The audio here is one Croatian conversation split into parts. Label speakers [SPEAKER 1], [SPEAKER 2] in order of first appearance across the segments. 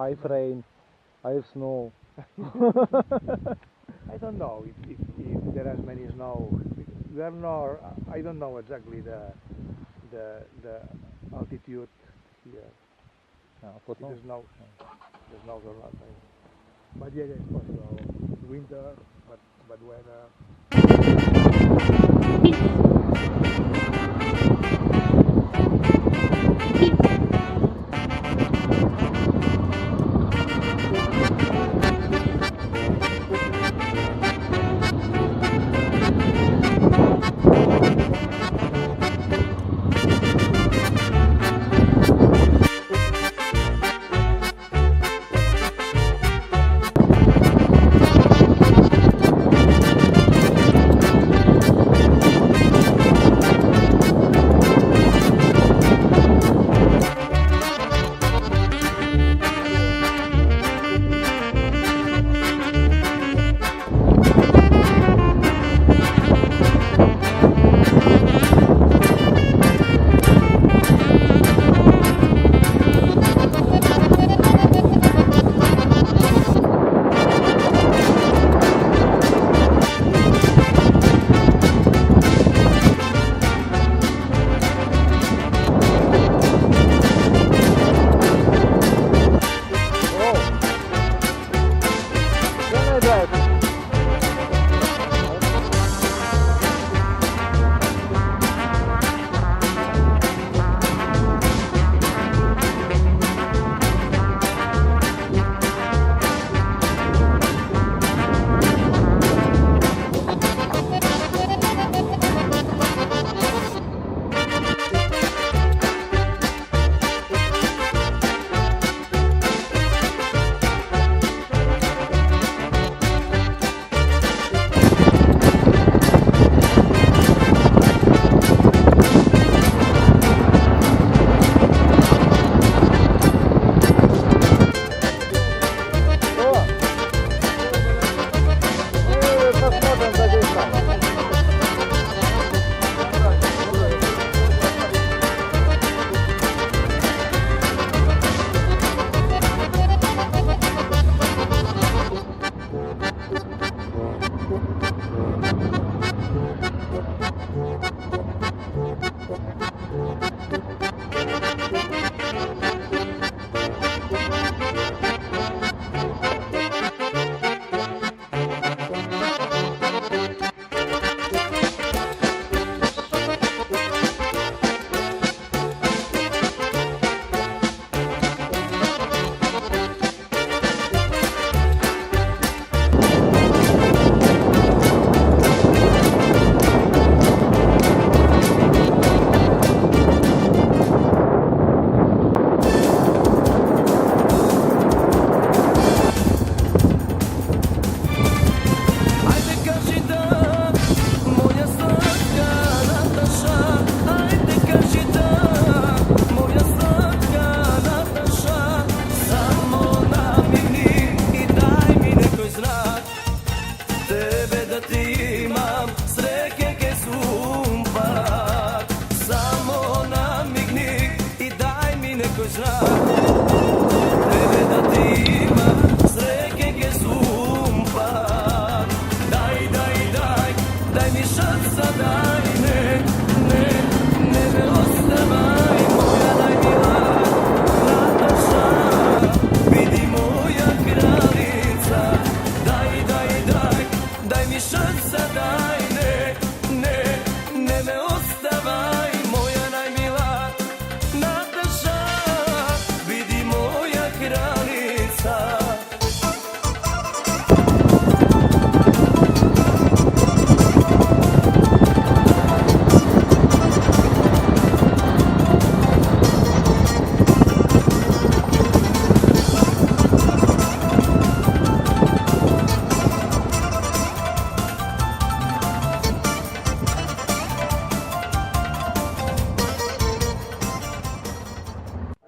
[SPEAKER 1] I have rain, I have snow.
[SPEAKER 2] I don't know if there is many snow. We are not. I don't know exactly the altitude here.
[SPEAKER 1] Ja,
[SPEAKER 2] There's no a lot. But yeah, it's possible. Winter, but weather.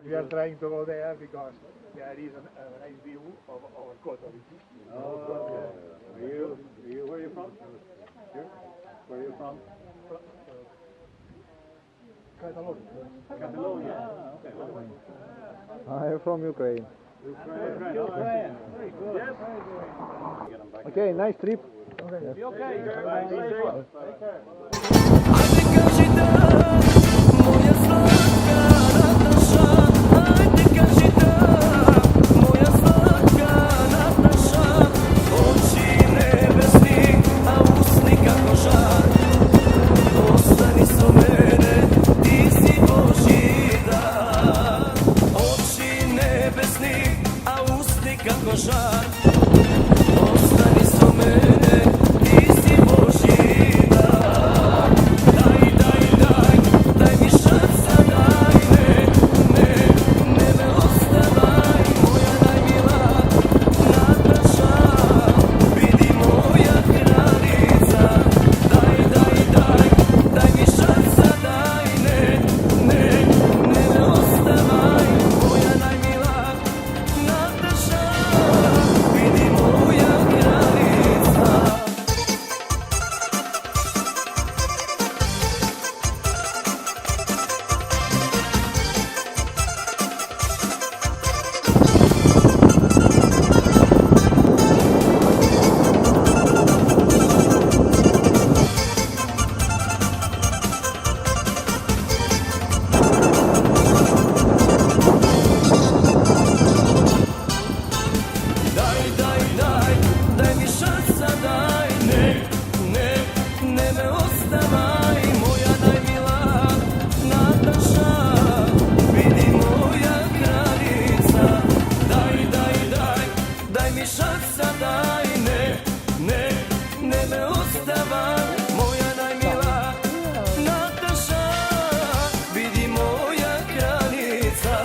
[SPEAKER 2] We are trying to go there because there is a nice view of our Kotovic.
[SPEAKER 3] Where are you from? Here? Where are you from?
[SPEAKER 2] Catalonia.
[SPEAKER 3] Catalonia. Okay.
[SPEAKER 1] I am from Ukraine.
[SPEAKER 2] Ukraine. Very good.
[SPEAKER 3] Yes.
[SPEAKER 2] Very good.
[SPEAKER 1] Okay, nice trip.
[SPEAKER 2] Be okay. Bye. Take care.
[SPEAKER 4] Ajde kaži da, moja slatka Nataša. Ajde kaži da, moja slatka Nataša. Oči nebesni, a usni kako žar. Ostani so mene, ti si Božji dar. Oči nebesni, a usni kako žar. Ostani so mene, ti si Božji dar. Daj mi šansa, daj, ne me ostavaj, moja najmila Nataša, vidi moja kraljica. Daj mi šansa, daj, ne me ostavaj, moja najmila Nataša, vidi moja kraljica. Daj mi šansa, daj, ne me ostavaj, moja najmila Nataša, vidi moja kraljica. Daj mi šansa, daj, ne me ostavaj, moja najmila Nataša, vidi moja kraljica.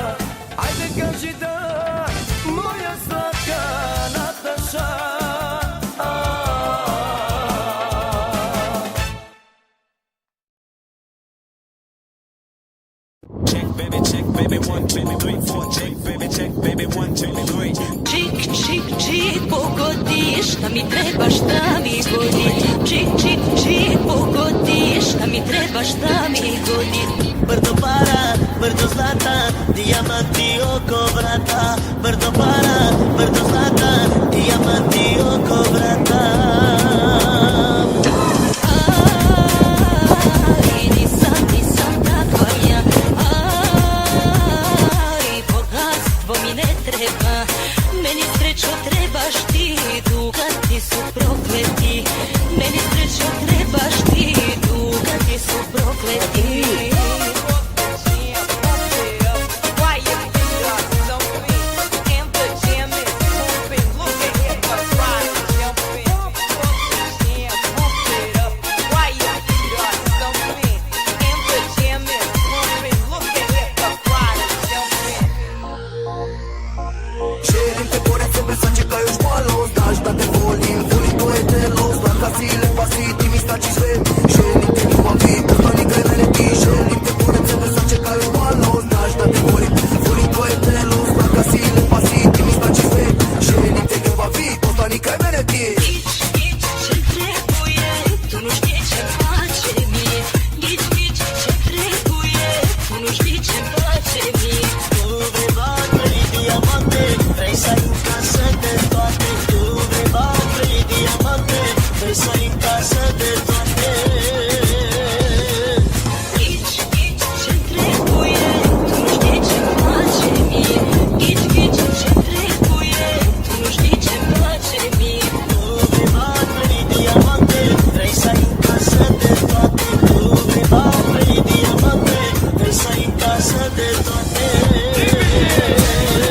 [SPEAKER 4] Ajde kaži da, moja slatka Nataša.
[SPEAKER 5] Check, baby, 1, 2, 3, 4. Check, baby, 1, 2, 3.
[SPEAKER 6] Čik, čik, čik, pogodi, šta mi treba, šta mi godi. Čik, čik, čik, pogodi, šta mi treba, šta mi godi.
[SPEAKER 7] Brdo para, brdo zlata, dijamanti oko vrata. Brdo para, brdo zlata, dijamanti oko vrata.
[SPEAKER 6] Aj, nisam takva ja. Aj, bogatstvo mi ne treba. Meni srećo trebaš ti, dugati su prokleti. Meni srećo trebaš ti, dugati su prokleti.
[SPEAKER 7] Želim te pored sebe, sad čekaj još malo. Znaš da te volim, volim tvoje telo. Znam da si lepa, si ti mi znači sve. Želim te ljubavi, poznani kraj mene ti. Želim te pored sebe, sad čekaj još malo. Znaš da te volim, volim tvoje telo. Znam da si lepa, si ti mi znači sve. Želim te ljubavi, poznani kraj mene ti.
[SPEAKER 6] Gić, če trebuje, tu nužniće plaće mi. Gić, če trebuje, tu nužniće plaće mi.
[SPEAKER 7] Dove vatre i dijamante, presa in casa del toate. Dove vatre i dijamante, presa in casa del toate.
[SPEAKER 6] Gić, če trebuje, tu nužniće plaće mi. Gić, če trebuje, tu nužniće plaće mi.
[SPEAKER 7] Dove vatre i dijamante, presa in casa del toate. Dove vatre i dijamante, presa in casa del toate.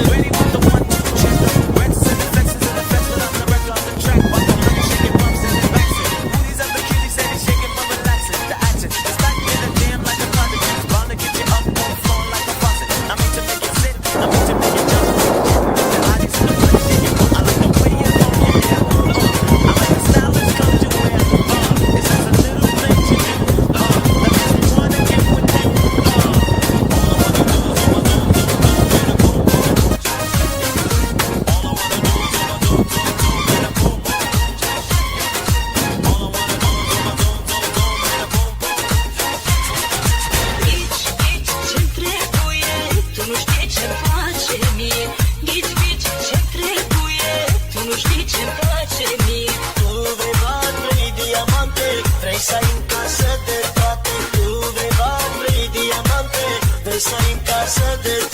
[SPEAKER 5] Ready with the 1, 2, check. Rex and the flex to the flex without the record on the track. While the money shaking bumps and the backs.
[SPEAKER 6] face mie.
[SPEAKER 7] Tu vei va 3 diamante, vrei să ai în casă de toate. Tu vei va 3 diamante, vrei să ai în casă de toate.